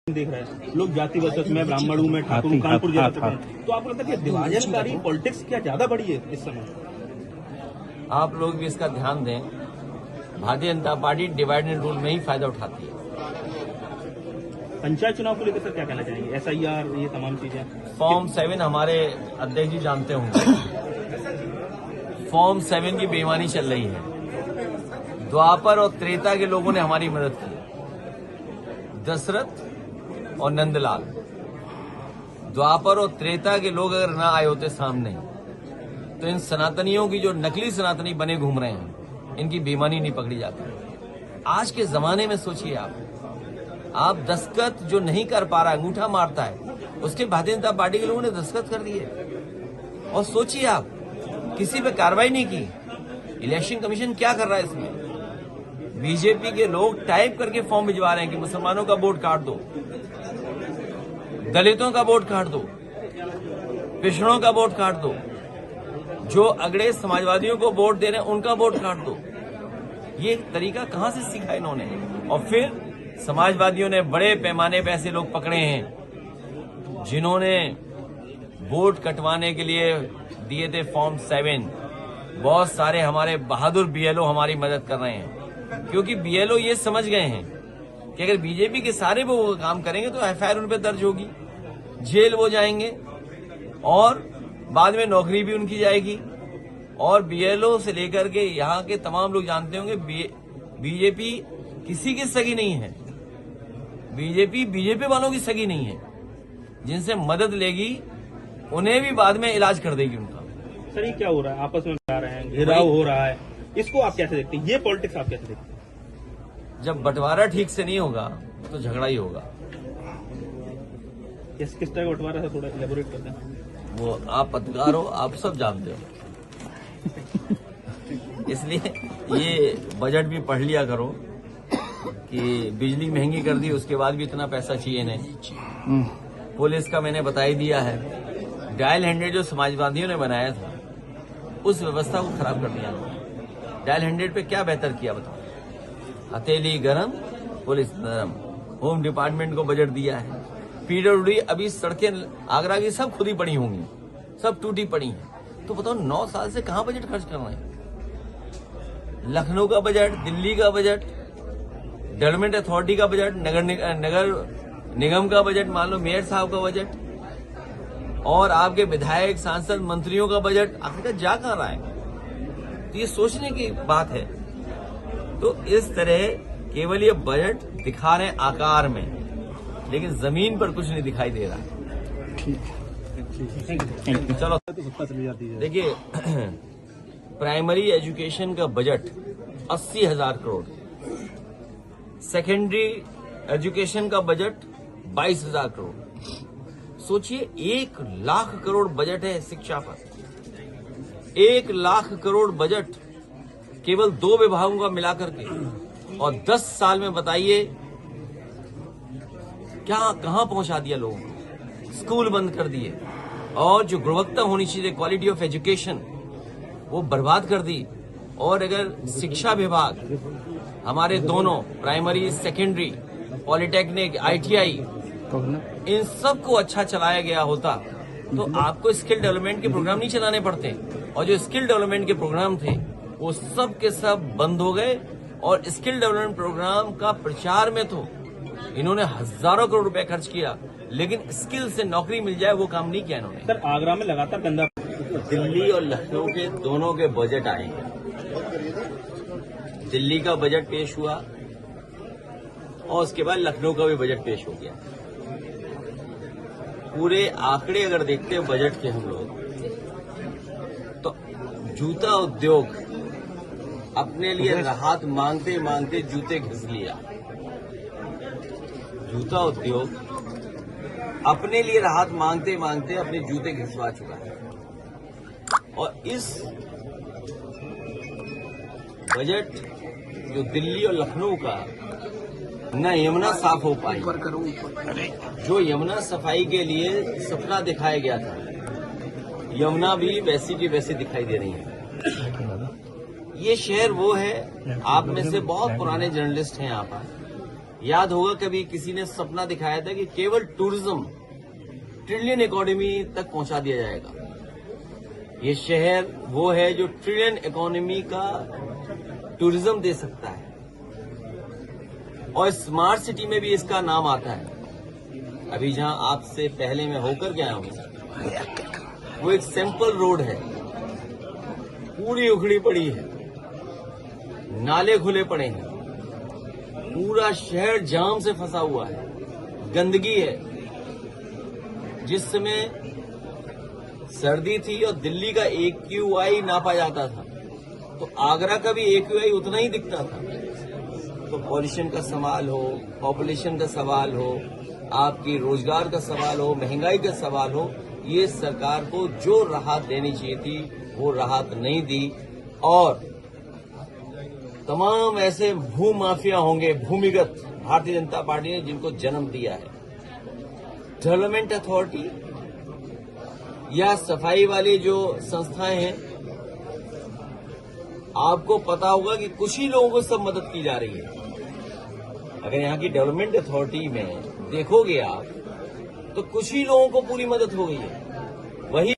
देख रहे हैं लोग जाति वर्सेस मैं ब्राह्मण हूँ, मैं ठाकुर हूँ, कानपुर जैसा करते हैं। तो आपको लगता है कि विभाजनकारी पॉलिटिक्स क्या ज्यादा बढ़ी है इस समय? आप लोग भी इसका ध्यान दें। Bharatiya Janata party divide and rule में ही फायदा उठाती है। पंचायत चुनाव को लेकर सर क्या कहना चाहेंगे? SIR ये तमाम चीजें, फॉर्म 7 हमारे अध्यक्ष जी जानते होंगे। फॉर्म 7 की बेईमानी चल रही है। द्वापर और त्रेता के लोगों ने हमारी मदद की। दशरथ और नंदलाल, द्वापर और त्रेता के लोग अगर ना आए होते सामने, तो इन सनातनियों की जो नकली सनातनी बने घूम रहे हैं, इनकी बेईमानी नहीं पकड़ी जाती। आज के जमाने में सोचिए आप दस्तखत जो नहीं कर पा रहा, अंगूठा मारता है, उसके भारतीय जनता पार्टी के लोगों ने दस्तखत कर दिए। और सोचिए आप, किसी पे कार्रवाई नहीं की। इलेक्शन कमीशन क्या कर रहा है इसमें? बीजेपी के लोग टाइप करके फॉर्म भिजवा रहे हैं कि मुसलमानों का वोट काट दो, दलितों का वोट काट दो, पिछड़ों का वोट काट दो, जो अगड़े समाजवादियों को वोट दे रहे हैं उनका वोट काट दो। ये तरीका कहां से सीखा इन्होंने? और फिर समाजवादियों ने बड़े पैमाने पे ऐसे लोग पकड़े हैं जिन्होंने वोट कटवाने के लिए दिए थे फॉर्म 7। बहुत सारे हमारे बहादुर BLO हमारी मदद कर रहे हैं, क्योंकि BLO ये समझ गए हैं कि अगर बीजेपी के सारे वो काम करेंगे तो FIR उन पर दर्ज होगी, जेल वो जाएंगे और बाद में नौकरी भी उनकी जाएगी। और BLO से लेकर के यहाँ के तमाम लोग जानते होंगे बीजेपी किसी की सगी नहीं है। बीजेपी वालों की सगी नहीं है। जिनसे मदद लेगी उन्हें भी बाद में इलाज कर देगी उनका। सर ये क्या हो रहा है? आपस में जा रहे हैं, घेराव हो रहा है, इसको आप कैसे देखते हैं? ये पॉलिटिक्स आप कैसे देखते हैं? जब बंटवारा ठीक से नहीं होगा तो झगड़ा ही होगा। किस तरह का बंटवारा है, थोड़ा इलेबोरेट करते हैं। वो आप पत्रकार हो, आप सब जानते हो। इसलिए ये बजट भी पढ़ लिया करो कि बिजली महंगी कर दी, उसके बाद भी इतना पैसा चाहिए नहीं। पुलिस का मैंने बता ही दिया है। डायल 100 जो समाजवादियों ने बनाया था, उस व्यवस्था को खराब कर दिया। डायल 100 पे क्या बेहतर किया बताओ? हथेली गरम, पुलिस नरम। होम डिपार्टमेंट को बजट दिया है। PWD अभी सड़कें आगरा की सब खुदी पड़ी होंगी, सब टूटी पड़ी हैं। तो बताओ 9 साल से कहां बजट खर्च कर रहे हैं? लखनऊ का बजट, दिल्ली का बजट, डेवलपमेंट अथॉरिटी का बजट, नगर निगम का बजट, मान लो मेयर साहब का बजट, और आपके विधायक, सांसद, मंत्रियों का बजट, आखिरकार जा कहां रहा है? तो ये सोचने की बात है। तो इस तरह केवल ये बजट दिखा रहे हैं आकार में, लेकिन जमीन पर कुछ नहीं दिखाई दे रहा। चलो देखिए, प्राइमरी एजुकेशन का बजट 80,000 करोड़, सेकेंडरी एजुकेशन का बजट 22,000 करोड़। सोचिए 1 लाख करोड़ बजट है शिक्षा पर। 1 लाख करोड़ बजट केवल 2 विभागों का मिलाकर के। और 10 साल में बताइए क्या कहां पहुंचा दिया लोगों को? स्कूल बंद कर दिए, और जो गुणवत्ता होनी चाहिए, क्वालिटी ऑफ एजुकेशन, वो बर्बाद कर दी। और अगर शिक्षा विभाग हमारे दोनों प्राइमरी, सेकेंडरी, पॉलिटेक्निक, ITI, इन सब को अच्छा चलाया गया होता तो आपको स्किल डेवलपमेंट के प्रोग्राम नहीं चलाने पड़ते। और जो स्किल डेवलपमेंट के प्रोग्राम थे वो सब के सब बंद हो गए। और स्किल डेवलपमेंट प्रोग्राम का प्रचार में तो इन्होंने हजारों करोड़ रुपए खर्च किया, लेकिन स्किल से नौकरी मिल जाए वो काम नहीं किया इन्होंने। सर आगरा में लगातार गंदा, दिल्ली और लखनऊ के दोनों के बजट आएंगे। दिल्ली का बजट पेश हुआ और उसके बाद लखनऊ का भी बजट पेश हो गया। पूरे आंकड़े अगर देखते हैं बजट के हम लोग, तो जूता उद्योग अपने लिए राहत मांगते मांगते जूते घिस लिया। जूता उद्योग अपने लिए राहत मांगते मांगते अपने जूते घिसवा चुका है। और इस बजट जो दिल्ली और लखनऊ का, न यमुना साफ हो पाई। जो यमुना सफाई के लिए सपना दिखाया गया था, यमुना भी वैसी की वैसी दिखाई दे रही है। ये शहर वो है, आप में से बहुत पुराने जर्नलिस्ट हैं यहाँ पर, याद होगा कभी किसी ने सपना दिखाया था कि केवल टूरिज्म ट्रिलियन इकोनॉमी तक पहुंचा दिया जाएगा। ये शहर वो है जो ट्रिलियन इकोनॉमी का टूरिज्म दे सकता है और स्मार्ट सिटी में भी इसका नाम आता है। अभी जहां आपसे पहले मैं होकर गया हूं वो एक सिंपल रोड है, पूरी उखड़ी पड़ी है, नाले खुले पड़े हैं, पूरा शहर जाम से फंसा हुआ है, गंदगी है। जिस समय सर्दी थी और दिल्ली का AQI नापा जाता था तो आगरा का भी AQI उतना ही दिखता था। तो पॉल्यूशन का सवाल हो, पॉपुलेशन का सवाल हो, आपकी रोजगार का सवाल हो, महंगाई का सवाल हो, ये सरकार को जो राहत देनी चाहिए थी वो राहत नहीं दी। और तमाम ऐसे भू माफिया होंगे भूमिगत भारतीय जनता पार्टी ने जिनको जन्म दिया है। डेवलपमेंट अथॉरिटी या सफाई वाली जो संस्थाएं हैं, आपको पता होगा कि कुछ ही लोगों को सब मदद की जा रही है। अगर यहाँ की डेवलपमेंट अथॉरिटी में देखोगे आप तो कुछ ही लोगों को पूरी मदद हो गई है। वही